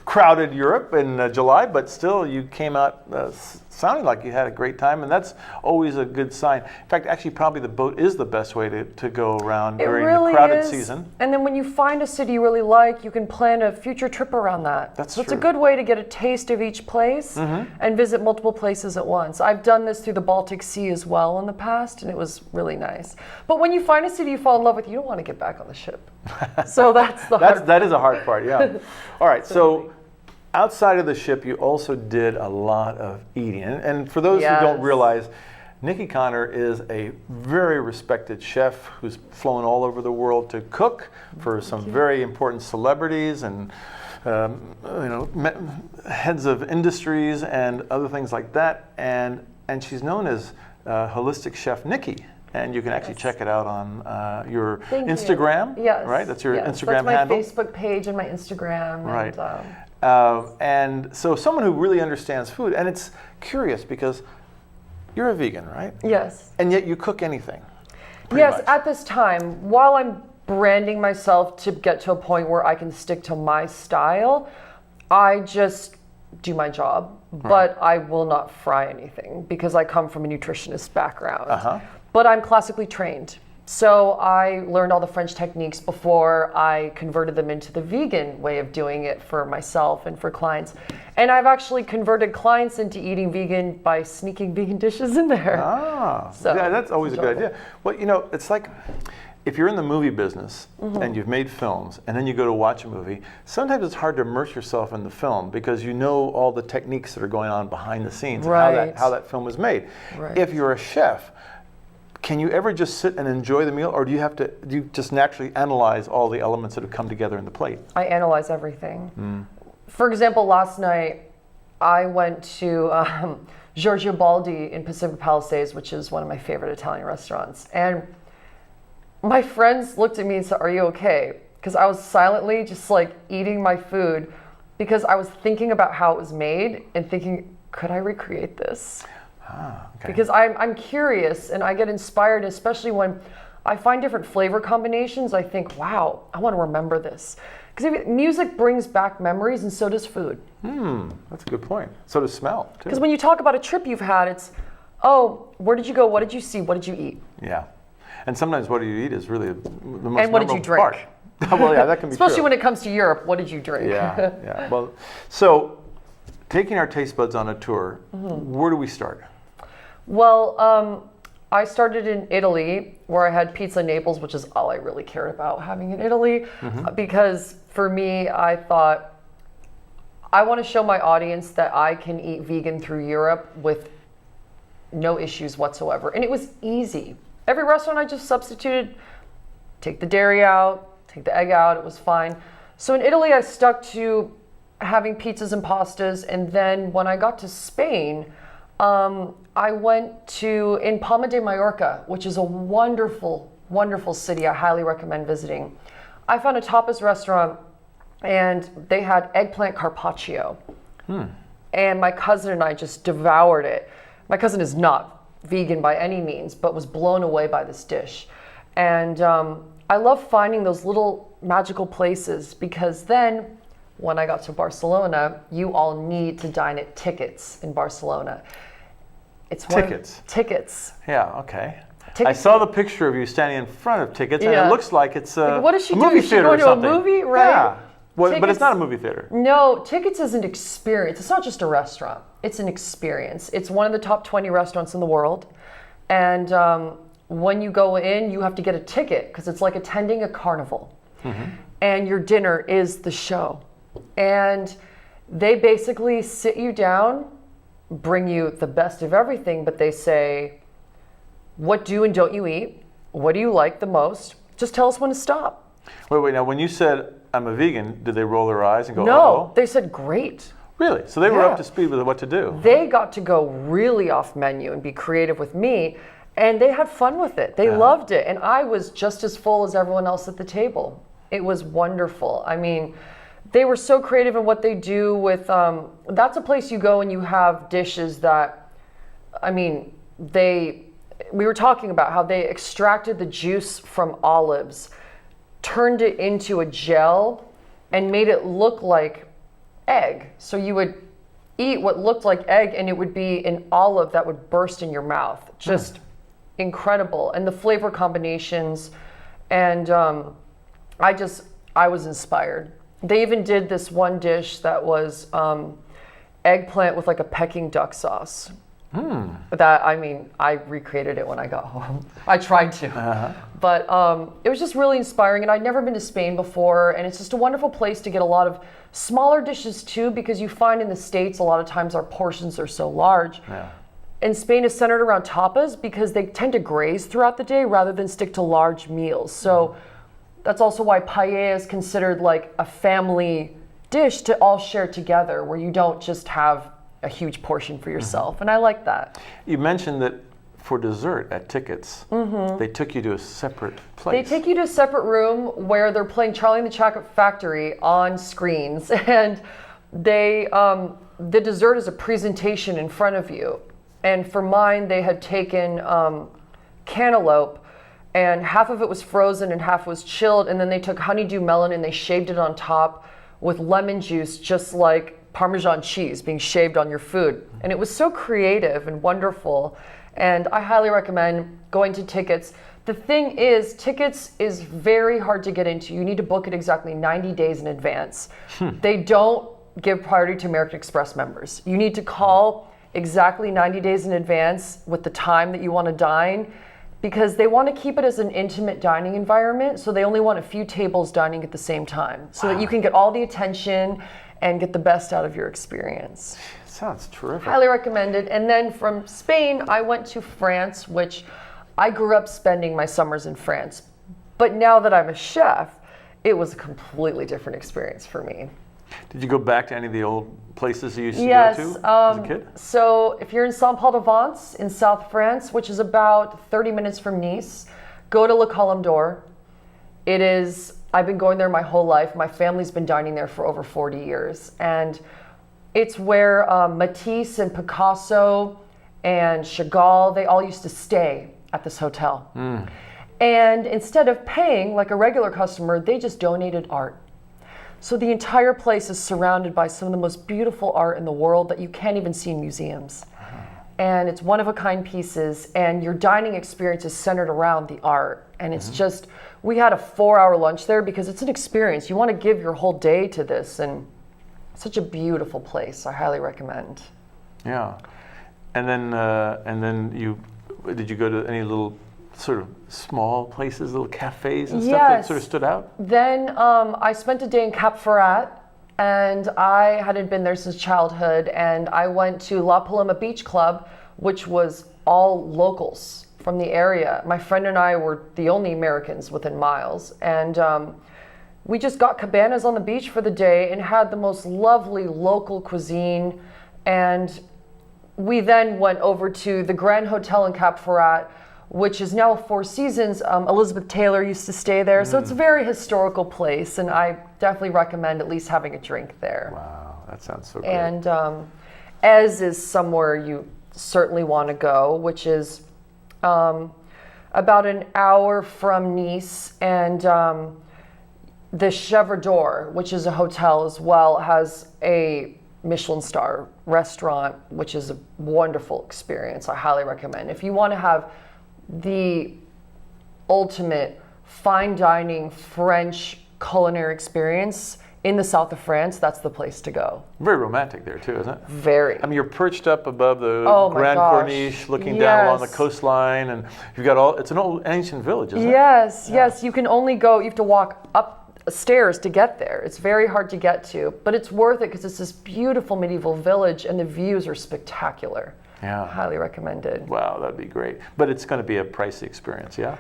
crowded Europe in July, but still you came out sounding like you had a great time, and that's always a good sign. In fact, actually, probably the boat is the best way to go around during the crowded season. And then when you find a city you really like, you can plan a future trip around that. That's so true. It's a good way to get a taste of each place and visit multiple places at once. I've done this through the Baltic Sea as well in the past, and it was really nice. But when you find a city you fall in love with, you don't want to get back on the ship. So that's the hard part. That is a hard part, yeah. All right, so outside of the ship, you also did a lot of eating. And for those who don't realize, Niki Connor is a very respected chef who's flown all over the world to cook for some very important celebrities and heads of industries and other things like that. And she's known as Holistic Chef Niki. And you can actually check it out on your Instagram. Yes. Right? That's your Instagram that's my handle. Facebook page and my Instagram. Right. And, and so someone who really understands food, and it's curious because you're a vegan, right? Yes. And yet you cook anything. Yes, much. at this time, while I'm branding myself to get to a point where I can stick to my style, I just do my job, but I will not fry anything because I come from a nutritionist background. But I'm classically trained. So I learned all the French techniques before I converted them into the vegan way of doing it for myself and for clients. And I've actually converted clients into eating vegan by sneaking vegan dishes in there. So yeah, that's always a good idea. Well, it's like if you're in the movie business and you've made films and then you go to watch a movie, sometimes it's hard to immerse yourself in the film because you know all the techniques that are going on behind the scenes and how that film was made. If you're a chef, can you ever just sit and enjoy the meal, or do you just naturally analyze all the elements that have come together in the plate? I analyze everything. For example, last night I went to Giorgio Baldi in Pacific Palisades, which is one of my favorite Italian restaurants. And my friends looked at me and said, "Are you okay?" Because I was silently just like eating my food because I was thinking about how it was made and thinking, could I recreate this? Because I'm curious and I get inspired, especially when I find different flavor combinations. I think, wow, I want to remember this. Because music brings back memories, and so does food. That's a good point. So does smell, too. Because when you talk about a trip you've had, it's, oh, where did you go? What did you see? What did you eat? Yeah. And sometimes what do you eat is really the most And what did you drink? part. Well, yeah, that can be Especially true. when it comes to Europe, what did you drink? Yeah. Well, so taking our taste buds on a tour, where do we start? Well, I started in Italy, where I had pizza Naples, which is all I really cared about having in Italy, because for me, I thought, I want to show my audience that I can eat vegan through Europe with no issues whatsoever. And it was easy. Every restaurant I just substituted, take the dairy out, take the egg out, it was fine. So in Italy, I stuck to having pizzas and pastas, and then when I got to Spain, I went to in Palma de Mallorca, which is a wonderful, wonderful city. I highly recommend visiting. I found a tapas restaurant and they had eggplant carpaccio. And my cousin and I just devoured it. My cousin is not vegan by any means, but was blown away by this dish. And I love finding those little magical places because then when I got to Barcelona, you all need to dine at Tickets in Barcelona. It's Tickets. Yeah, okay. Tickets. I saw the picture of you standing in front of Tickets, and it looks like it's a, what does she a movie do? theater or Is she going something. to a movie, right? Yeah. Well, but Tickets, it's not a movie theater. No, Tickets is an experience. It's not just a restaurant. It's an experience. It's one of the top 20 restaurants in the world. And when you go in, you have to get a ticket because it's like attending a carnival. And your dinner is the show. And they basically sit you down, bring you the best of everything, but they say, what do and don't you eat? What do you like the most? Just tell us when to stop. Wait, now when you said, I'm a vegan, did they roll their eyes and go, no, uh-oh? They said, great. Really? So they were up to speed with what to do. They got to go really off menu and be creative with me, and they had fun with it. They loved it, and I was just as full as everyone else at the table. It was wonderful. I mean, they were so creative in what they do with, that's a place you go and you have dishes that, I mean, we were talking about how they extracted the juice from olives, turned it into a gel, and made it look like egg. So you would eat what looked like egg and it would be an olive that would burst in your mouth. Just incredible. And the flavor combinations, and I was inspired. They even did this one dish that was eggplant with like a Peking duck sauce. That, I mean, I recreated it when I got home. I tried to. But it was just really inspiring, and I'd never been to Spain before, and it's just a wonderful place to get a lot of smaller dishes too, because you find in the States a lot of times our portions are so large. And Spain is centered around tapas because they tend to graze throughout the day rather than stick to large meals. So that's also why paella is considered like a family dish to all share together, where you don't just have a huge portion for yourself. And I like that. You mentioned that for dessert at Tickets, they took you to a separate place. They take you to a separate room where they're playing Charlie and the Chocolate Factory on screens, and they the dessert is a presentation in front of you. And for mine, they had taken cantaloupe, and half of it was frozen and half was chilled, and then they took honeydew melon and they shaved it on top with lemon juice, just like Parmesan cheese being shaved on your food. And it was so creative and wonderful, and I highly recommend going to Tickets. The thing is, Tickets is very hard to get into. You need to book it exactly 90 days in advance. They don't give priority to American Express members. You need to call exactly 90 days in advance with the time that you want to dine, because they want to keep it as an intimate dining environment, so they only want a few tables dining at the same time, so that you can get all the attention and get the best out of your experience. Sounds terrific. Highly recommended. And then from Spain, I went to France, which I grew up spending my summers in France. But now that I'm a chef, it was a completely different experience for me. Did you go back to any of the old places you used to go to as a kid? So if you're in Saint-Paul-de-Vence in South France, which is about 30 minutes from Nice, go to Le Colombe d'Or. It is, I've been going there my whole life. My family's been dining there for over 40 years. And it's where Matisse and Picasso and Chagall, they all used to stay at this hotel. And instead of paying like a regular customer, they just donated art. So the entire place is surrounded by some of the most beautiful art in the world that you can't even see in museums. And it's one-of-a-kind pieces, and your dining experience is centered around the art. And it's just, we had a 4-hour lunch there because it's an experience. You want to give your whole day to this, and such a beautiful place. I highly recommend. Yeah. And then did you go to any little sort of small places, little cafes and stuff that sort of stood out? Then I spent a day in Cap Ferrat, and I hadn't been there since childhood, and I went to La Paloma Beach Club, which was all locals from the area. My friend and I were the only Americans within miles, and we just got cabanas on the beach for the day and had the most lovely local cuisine. And we then went over to the Grand Hotel in Cap Ferrat, which is now Four Seasons. Elizabeth Taylor used to stay there. So it's a very historical place, and I definitely recommend at least having a drink there. Wow, that sounds so great. And Ez is somewhere you certainly want to go, which is about an hour from Nice. And the Chevre d'Or, which is a hotel as well, has a Michelin star restaurant, which is a wonderful experience. I highly recommend. If you want to have the ultimate fine dining French culinary experience in the south of France, that's the place to go. Very romantic there too, isn't it? Very. I mean, you're perched up above the Grand Corniche, looking down along the coastline, and you've got it's an old ancient village, isn't it? Yes. You can only go, you have to walk up stairs to get there. It's very hard to get to, but it's worth it because it's this beautiful medieval village and the views are spectacular. Yeah. Highly recommended. Wow, that'd be great. But it's going to be a pricey experience, yeah?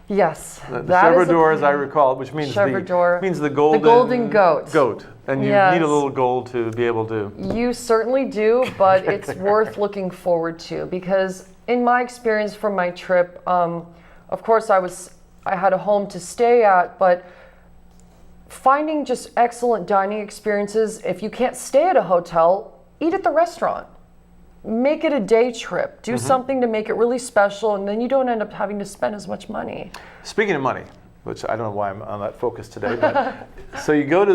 Yes. The Chevre d'Or, as I recall, which means the golden goat. Goat. And you need a little gold to be able to... You certainly do, but it's worth looking forward to because in my experience from my trip, of course I had a home to stay at, but finding just excellent dining experiences, if you can't stay at a hotel, eat at the restaurant. Make it a day trip. Do something to make it really special, and then you don't end up having to spend as much money. Speaking of money, which I don't know why I'm on that focus today, but so you go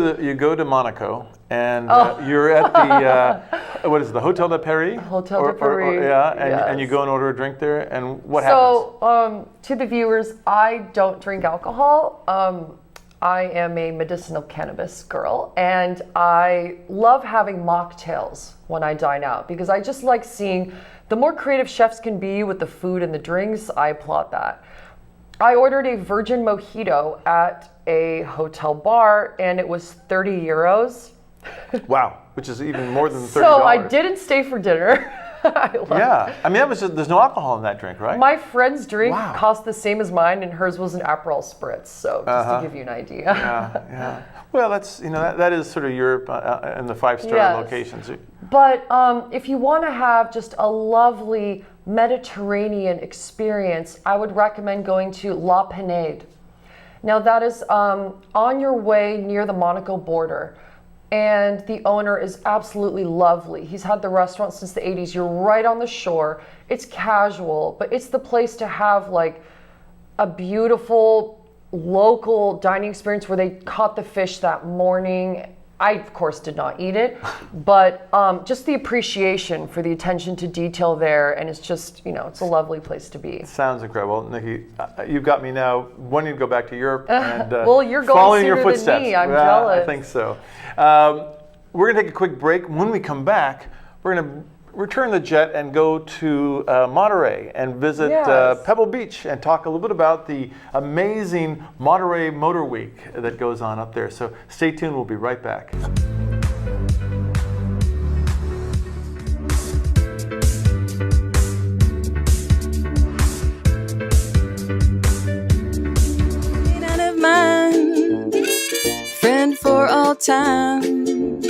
to Monaco, and you're at the what is it, the Hotel de Paris? Hotel de Paris. And you go and order a drink there, and what happens? So to the viewers, I don't drink alcohol. I am a medicinal cannabis girl, and I love having mocktails when I dine out because I just like seeing the more creative chefs can be with the food and the drinks. I applaud that. I ordered a virgin mojito at a hotel bar, and it was 30 euros. Wow, which is even more than $30. So I didn't stay for dinner. I mean, that was there's no alcohol in that drink, right? My friend's drink cost the same as mine, and hers was an Aperol Spritz. So just to give you an idea. Yeah. Well, that's that is sort of Europe and the 5-star locations. But if you want to have just a lovely Mediterranean experience, I would recommend going to La Pinède. Now that is on your way near the Monaco border. And the owner is absolutely lovely. He's had the restaurant since the 80s. You're right on the shore. It's casual, but it's the place to have like a beautiful local dining experience where they caught the fish that morning. I, of course, did not eat it, but just the appreciation for the attention to detail there, and it's just, it's a lovely place to be. It sounds incredible. Niki, you've got me now wanting to go back to Europe and well, you're going following your sooner footsteps. than me. I'm jealous. I think so. We're going to take a quick break. When we come back, we're going to return the jet and go to Monterey and visit Pebble Beach and talk a little bit about the amazing Monterey Motor Week that goes on up there. So stay tuned. We'll be right back. Friend for all time.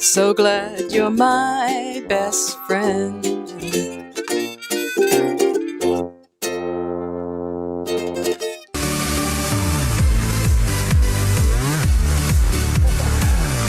So glad you're my best friend.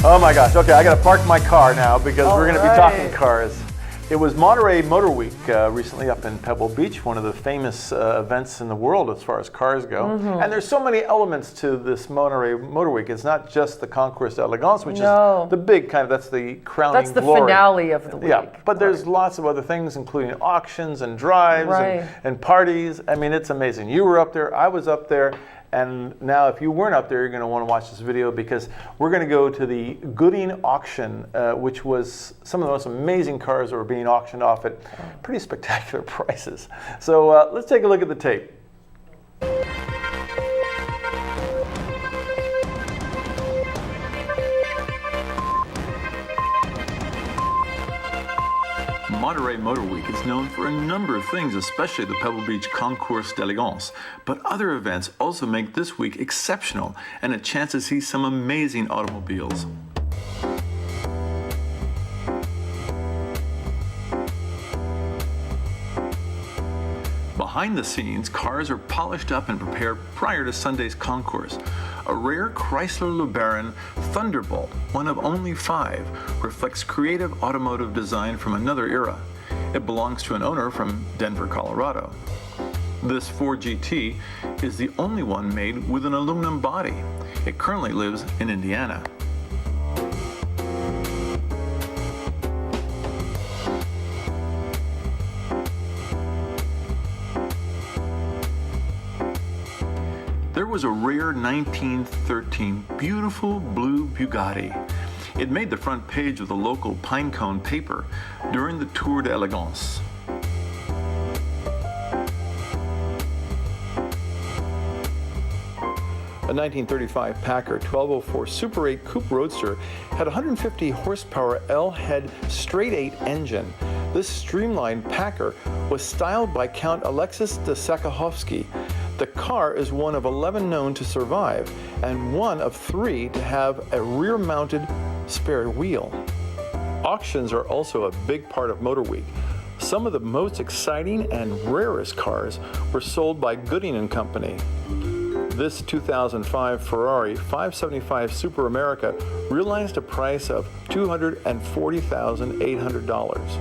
Oh my gosh, okay, I gotta park my car now because we're gonna be talking cars. It was Monterey Motor Week recently up in Pebble Beach, one of the famous events in the world as far as cars go. And there's so many elements to this Monterey Motor Week. It's not just the Concours d'Elegance, which is the big kind of, that's the crowning glory. That's the finale of the week. Yeah, but there's lots of other things, including auctions and drives and parties. I mean, it's amazing. You were up there, I was up there. And now if you weren't up there, you're going to want to watch this video because we're going to go to the Gooding auction, which was some of the most amazing cars that were being auctioned off at pretty spectacular prices. So let's take a look at the tape. Monterey Motor Week is known for a number of things, especially the Pebble Beach Concours d'Elegance. But other events also make this week exceptional and a chance to see some amazing automobiles. Behind the scenes, cars are polished up and prepared prior to Sunday's concourse. A rare Chrysler LeBaron Thunderbolt, one of only 5, reflects creative automotive design from another era. It belongs to an owner from Denver, Colorado. This 4GT is the only one made with an aluminum body. It currently lives in Indiana. There was a rare 1913 beautiful blue Bugatti. It made the front page of the local pinecone paper during the Tour d'Elegance. A 1935 Packard 1204 Super 8 Coupe Roadster had a 150 horsepower L-head straight 8 engine. This streamlined Packard was styled by Count Alexis de Sakharovsky. The car is one of 11 known to survive and one of 3 to have a rear-mounted spare wheel. Auctions are also a big part of Motor Week. Some of the most exciting and rarest cars were sold by Gooding & Company. This 2005 Ferrari 575 Super America realized a price of $240,800.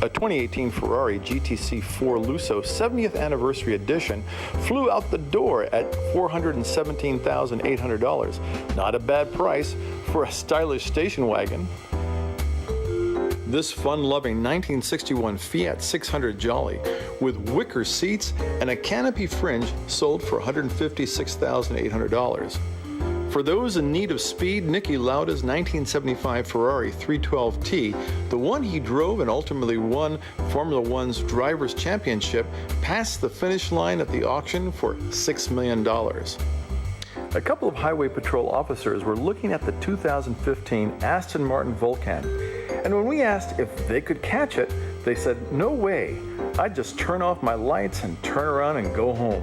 A 2018 Ferrari GTC 4 Lusso 70th Anniversary Edition flew out the door at $417,800. Not a bad price for a stylish station wagon. This fun-loving 1961 Fiat 600 Jolly with wicker seats and a canopy fringe sold for $156,800. For those in need of speed, Niki Lauda's 1975 Ferrari 312T, the one he drove and ultimately won Formula One's Drivers' Championship, passed the finish line at the auction for $6 million. A couple of Highway Patrol officers were looking at the 2015 Aston Martin Vulcan, and when we asked if they could catch it, they said, "No way, I'd just turn off my lights and turn around and go home."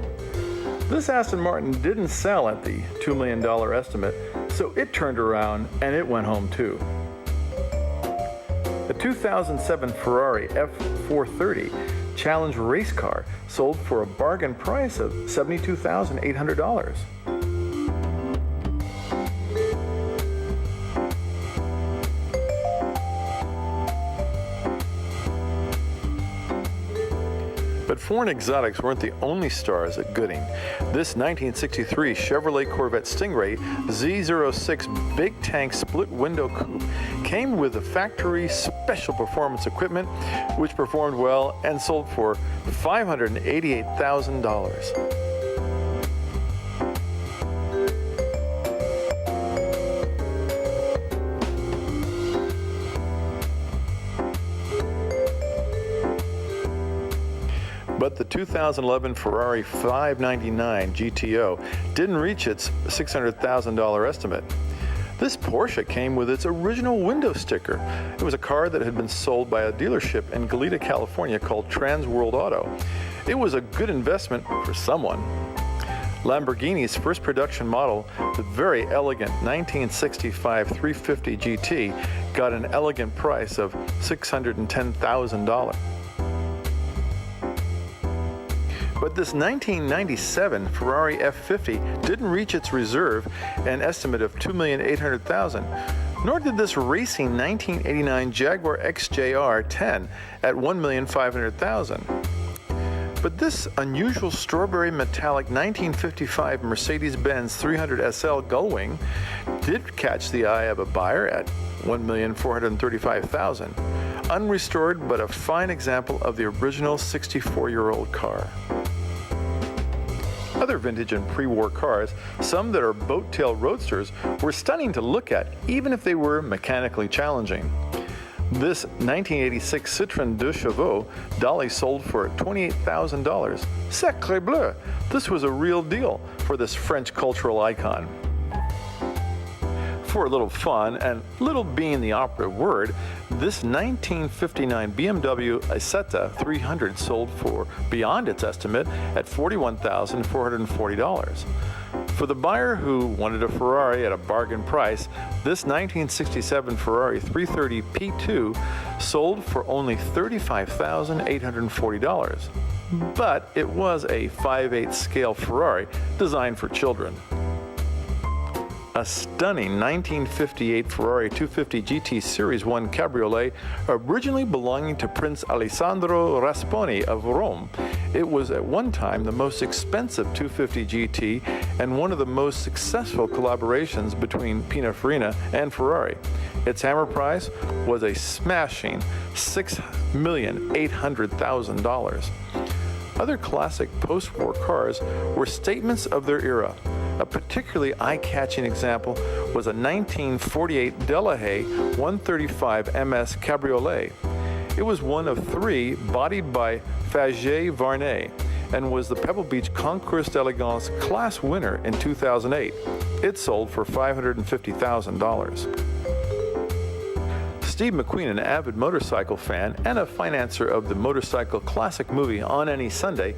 This Aston Martin didn't sell at the $2 million estimate, so it turned around and it went home too. A 2007 Ferrari F430 Challenge race car sold for a bargain price of $72,800. But foreign exotics weren't the only stars at Gooding. This 1963 Chevrolet Corvette Stingray Z06 big tank split window coupe came with a factory special performance equipment which performed well and sold for $588,000. But the 2011 Ferrari 599 GTO didn't reach its $600,000 estimate. This Porsche came with its original window sticker. It was a car that had been sold by a dealership in Goleta, California called Trans World Auto. It was a good investment for someone. Lamborghini's first production model, the very elegant 1965 350 GT, got an elegant price of $610,000. But this 1997 Ferrari F50 didn't reach its reserve, an estimate of $2,800,000, nor did this racing 1989 Jaguar XJR 10 at $1,500,000. But this unusual strawberry metallic 1955 Mercedes-Benz 300 SL Gullwing did catch the eye of a buyer at $1,435,000. Unrestored, but a fine example of the original 64-year-old car. Other vintage and pre-war cars, some that are boat-tail roadsters, were stunning to look at, even if they were mechanically challenging. This 1986 Citroën 2 Chevaux Dolly sold for $28,000. Sacré bleu! This was a real deal for this French cultural icon. For a little fun, and little being the operative word, this 1959 BMW Isetta 300 sold for beyond its estimate at $41,440. For the buyer who wanted a Ferrari at a bargain price, this 1967 Ferrari 330 P2 sold for only $35,840. But it was a 5/8 scale Ferrari designed for children. A stunning 1958 Ferrari 250 GT Series 1 Cabriolet, originally belonging to Prince Alessandro Rasponi of Rome. It was at one time the most expensive 250 GT and one of the most successful collaborations between Pininfarina and Ferrari. Its hammer price was a smashing $6,800,000. Other classic post-war cars were statements of their era. A particularly eye-catching example was a 1948 Delahaye 135 MS Cabriolet. It was one of three bodied by Faget-Varnet and was the Pebble Beach Concours d'Elegance class winner in 2008. It sold for $550,000. Steve McQueen, an avid motorcycle fan and a financier of the motorcycle classic movie On Any Sunday,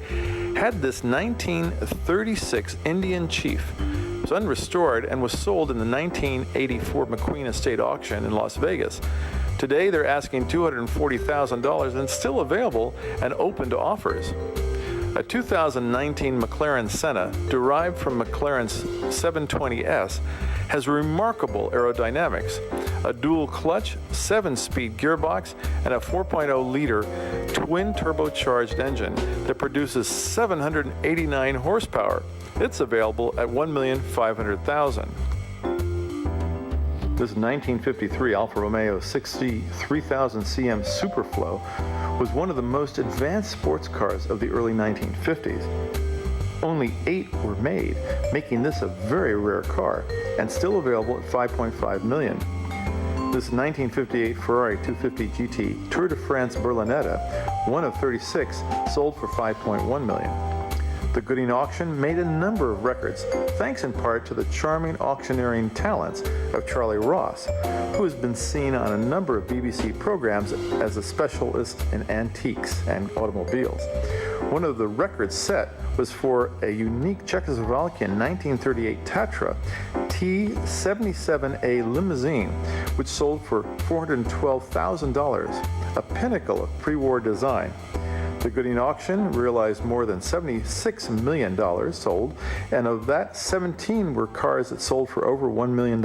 had this 1936 Indian Chief. It was unrestored and was sold in the 1984 McQueen Estate auction in Las Vegas. Today they're asking $240,000 and still available and open to offers. A 2019 McLaren Senna, derived from McLaren's 720S, has remarkable aerodynamics, a dual clutch, 7-speed gearbox, and a 4.0-liter twin turbocharged engine that produces 789 horsepower. It's available at $1,500,000. This 1953 Alfa Romeo 6C 3000 CM Superflow was one of the most advanced sports cars of the early 1950s. Only 8 were made, making this a very rare car, and still available at $5.5 million. This 1958 Ferrari 250 GT Tour de France Berlinetta, one of 36, sold for $5.1 million. The Gooding auction made a number of records, thanks in part to the charming auctioneering talents of Charlie Ross, who has been seen on a number of BBC programs as a specialist in antiques and automobiles. One of the records set was for a unique Czechoslovakian 1938 Tatra T77A limousine, which sold for $412,000, a pinnacle of pre-war design. The Gooding auction realized more than $76 million sold, and of that, 17 were cars that sold for over $1 million.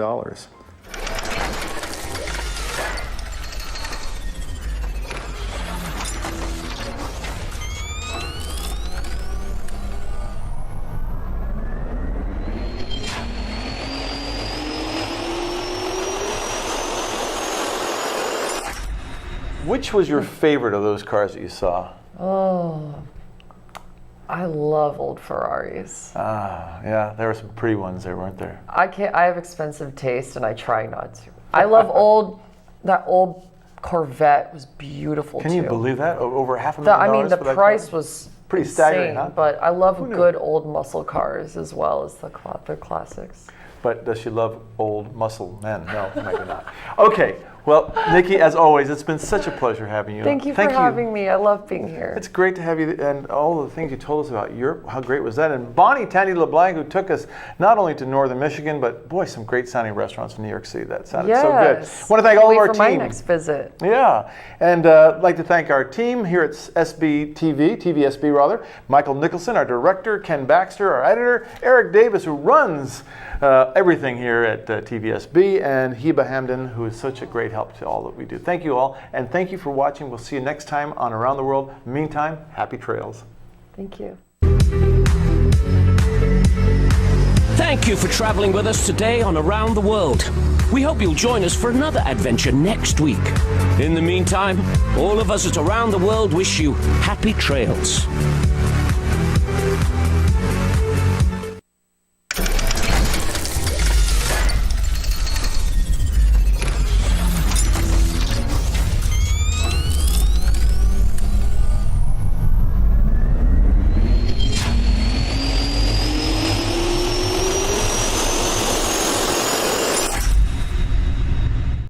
Which was your favorite of those cars that you saw? Oh, I love old Ferraris. Ah, yeah, there were some pretty ones there, weren't there? I have expensive taste, and I try not to. I love that old Corvette was beautiful. Can you believe that? Over $500,000. I mean, the price was pretty insane, staggering, huh? But I love good old muscle cars as well as the classics. But does she love old muscle men? No, maybe not. Okay. Well, Niki, as always, it's been such a pleasure having you. Thank you for having me. I love being here. It's great to have you, and all the things you told us about Europe. How great was that? And Bonnie, Tandy Leblang, who took us not only to northern Michigan, but boy, some great sounding restaurants in New York City. That sounded so good. I want to thank all of our team. My next visit. Yeah, and I'd like to thank our team here at TVSB rather. Michael Nicholson, our director, Ken Baxter, our editor, Eric Davis, who runs everything here at TVSB, and Heba Hamden, who is such a great help to all that we do. Thank you all, and thank you for watching. We'll see you next time on Around the World. Meantime, happy trails. Thank you. Thank you for traveling with us today on Around the World. We hope you'll join us for another adventure next week. In the meantime, all of us at Around the World wish you happy trails.